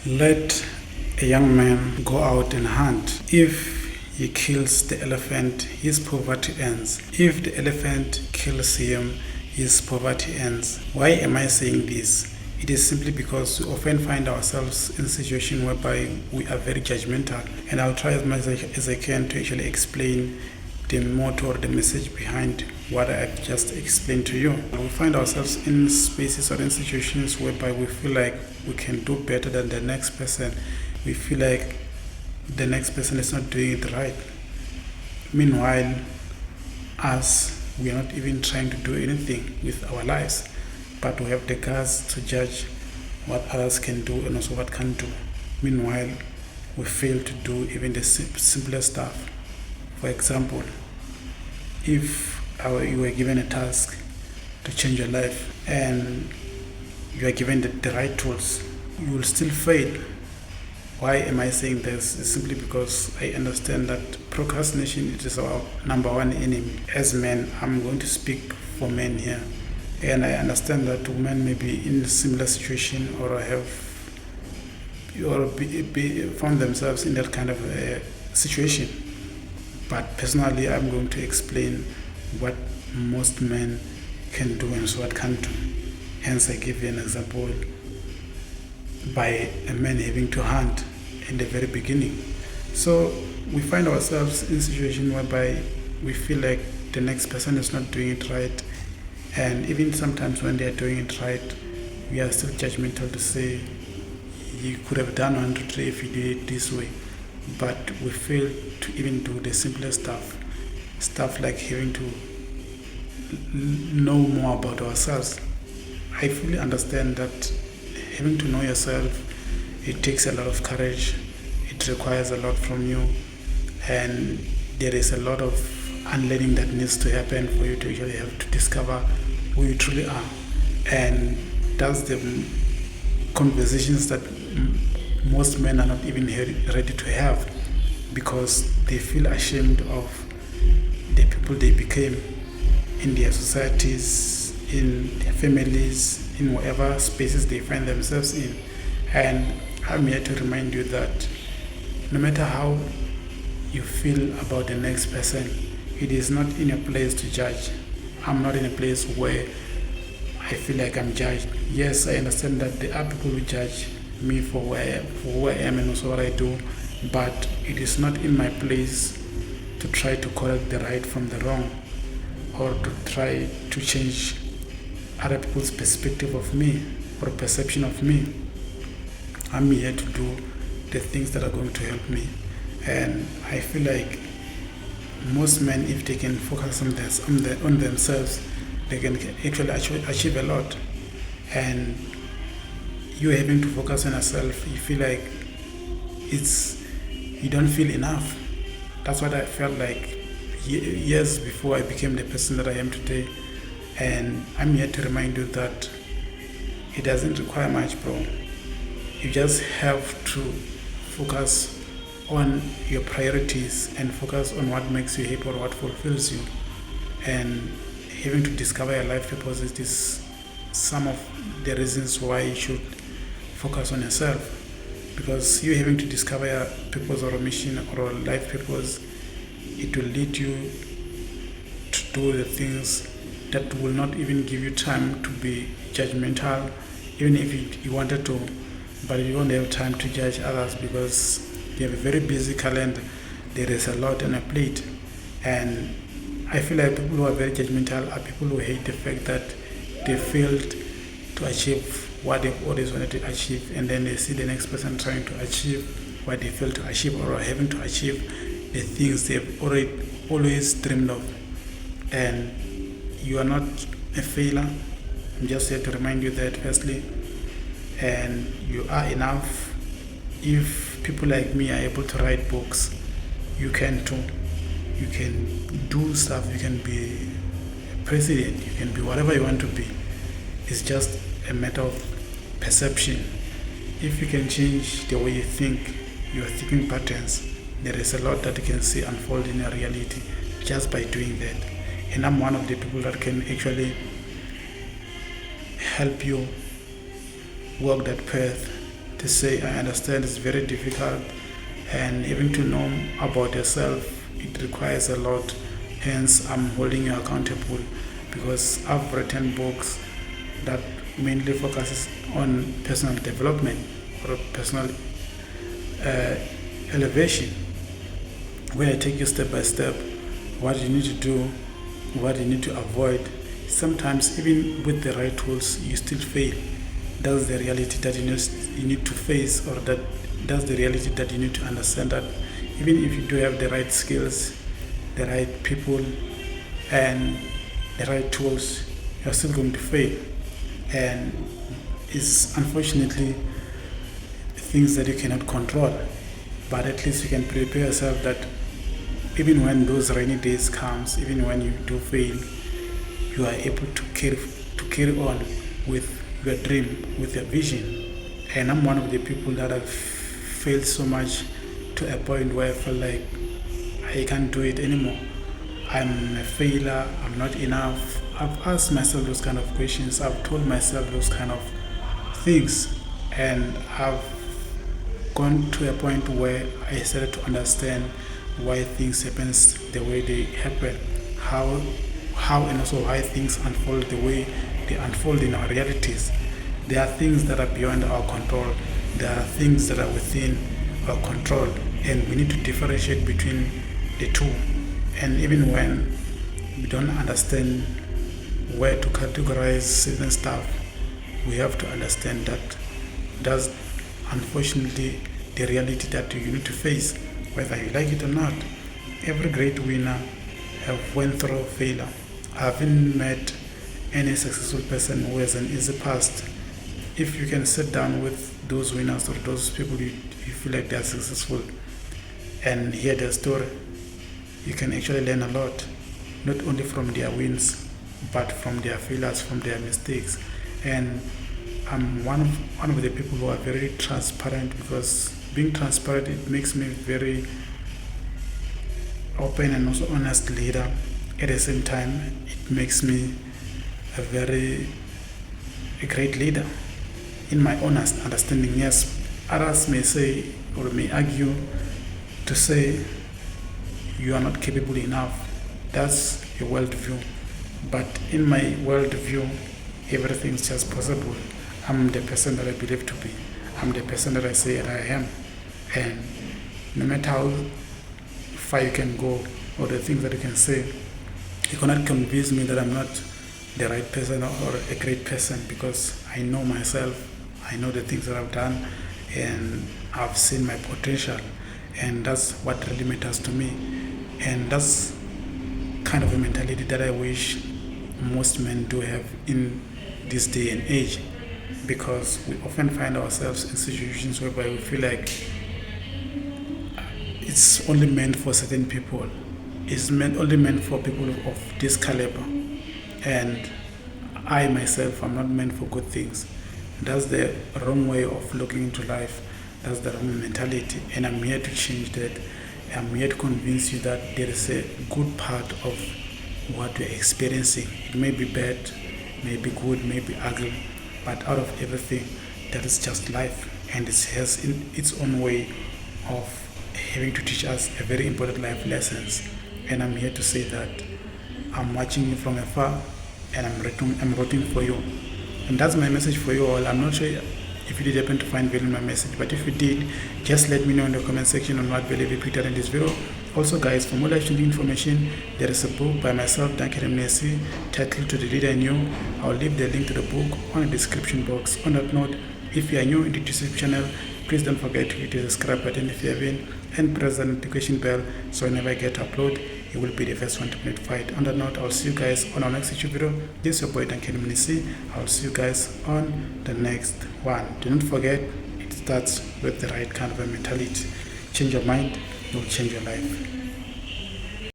Let a young man go out and hunt. If he kills the elephant, his poverty ends. If the elephant kills him, his poverty ends. Why am I saying this? It is simply because we often find ourselves in a situation whereby we are very judgmental, and I'll try as much as I can to actually explain the motto or the message behind what I've just explained to you. We find ourselves in spaces or in situations whereby we feel like we can do better than the next person. We feel like the next person is not doing it right. Meanwhile, us, we are not even trying to do anything with our lives, but we have the guts to judge what others can do and also what can't do. Meanwhile, we fail to do even the simplest stuff. For example, if you were given a task to change your life and you are given the right tools, you will still fail. Why am I saying this? It's simply because I understand that procrastination is our number one enemy. As men, I'm going to speak for men here, and I understand that women may be in a similar situation or found themselves in that kind of a situation. But personally, I'm going to explain what most men can do and so what can't do. Hence, I give you an example by a man having to hunt in the very beginning. So we find ourselves in a situation whereby we feel like the next person is not doing it right, and even sometimes when they are doing it right, we are still judgmental to say you could have done 1, 2, 3 if you did it this way. But we fail to even do the simplest stuff like having to know more about ourselves. I fully understand that having to know yourself, it takes a lot of courage, it requires a lot from you, and there is a lot of unlearning that needs to happen for you to actually have to discover who you truly are. And that's the conversations that most men are not even ready to have, because they feel ashamed of the people they became in their societies, in their families, in whatever spaces they find themselves in. And I'm here to remind you that no matter how you feel about the next person, it is not in a place to judge. I'm not in a place where I feel like I'm judged. Yes, I understand that there are people who judge me for who I am and also what I do, but it is not in my place to try to correct the right from the wrong or to try to change other people's perspective of me or perception of me. I'm here to do the things that are going to help me, and I feel like most men, if they can focus on themselves, they can actually achieve a lot. And you having to focus on yourself, you feel like you don't feel enough. That's what I felt like years before I became the person that I am today. And I'm here to remind you that it doesn't require much, bro. You just have to focus on your priorities and focus on what makes you happy or what fulfills you. And having to discover your life purpose is some of the reasons why you should focus on yourself. Because you having to discover your purpose or a mission or a life purpose, it will lead you to do the things that will not even give you time to be judgmental, even if you wanted to, but you won't have time to judge others because you have a very busy calendar. There is a lot on a plate. And I feel like people who are very judgmental are people who hate the fact that they failed to achieve what they've always wanted to achieve, and then they see the next person trying to achieve what they failed to achieve or having to achieve the things they've always dreamed of. And you are not a failure. I'm just here to remind you that firstly, and you are enough. If people like me are able to write books, you can too. You can do stuff, you can be a president, you can be whatever you want to be. It's just a matter of perception. If you can change the way you think, your thinking patterns, there is a lot that you can see unfold in your reality just by doing that. And I'm one of the people that can actually help you walk that path to say I understand is very difficult, and even to know about yourself, it requires a lot. Hence, I'm holding you accountable because I've written books that mainly focuses on personal development or personal elevation, where I take you step by step what you need to do, what you need to avoid. Sometimes even with the right tools you still fail. That's the reality that you need to face, or that's the reality that you need to understand, that even if you do have the right skills, the right people, and the right tools, you're still going to fail. And it's unfortunately things that you cannot control, but at least you can prepare yourself that even when those rainy days comes, even when you do fail, you are able to carry on with your dream, with your vision. And I'm one of the people that have failed so much to a point where I felt like I can't do it anymore. I'm a failure, I'm not enough. I've asked myself those kind of questions, I've told myself those kind of things, and I've gone to a point where I started to understand why things happen the way they happen, how and also why things unfold the way they unfold in our realities. There are things that are beyond our control. There are things that are within our control, and we need to differentiate between the two. And even when we don't understand where to categorize certain stuff, we have to understand that that's unfortunately the reality that you need to face, whether you like it or not. Every great winner have went through failure. I haven't met any successful person who has an easy past. If you can sit down with those winners or those people you feel like they are successful and hear their story, you can actually learn a lot, not only from their wins, but from their failures, from their mistakes. And I'm one of the people who are very transparent, because being transparent, it makes me very open and also honest leader. At the same time, it makes me a great leader in my honest understanding. Yes, others may say or may argue to say you are not capable enough. That's your worldview. But in my worldview, everything's just possible. I'm the person that I believe to be. I'm the person that I say that I am. And no matter how far you can go or the things that you can say, you cannot convince me that I'm not the right person or a great person, because I know myself. I know the things that I've done, and I've seen my potential, and that's what really matters to me. And that's kind of a mentality that I wish most men do have in this day and age, because we often find ourselves in situations whereby we feel like it's only meant for certain people. It's only meant for people of this caliber. And I myself, I'm not meant for good things. That's the wrong way of looking into life. That's the wrong mentality. And I'm here to change that. I'm here to convince you that there is a good part of what we're experiencing. It may be bad, may be good, may be ugly, but out of everything, that is just life. And it has in its own way of having to teach us a very important life lessons. And I'm here to say that I'm watching you from afar, and I'm rooting for you. And that's my message for you all. I'm not sure if you did happen to find value in my message, but if you did, just let me know in the comment section on what value you picked out in this video. Also guys, for more life changing information, there is a book by myself, Duncan Mnesi, titled To the Leader in You. I'll leave the link to the book on the description box. On that note, if you are new in the YouTube channel, please don't forget to hit the subscribe button if you haven't, and press the notification bell so whenever I get to upload, you will be the first one to be notified. On that note, I'll see you guys on our next YouTube video. This is your boy Duncan Mnesi. I'll see you guys on the next one. Do not forget, it starts with the right kind of a mentality. Change your mind, you'll change your life.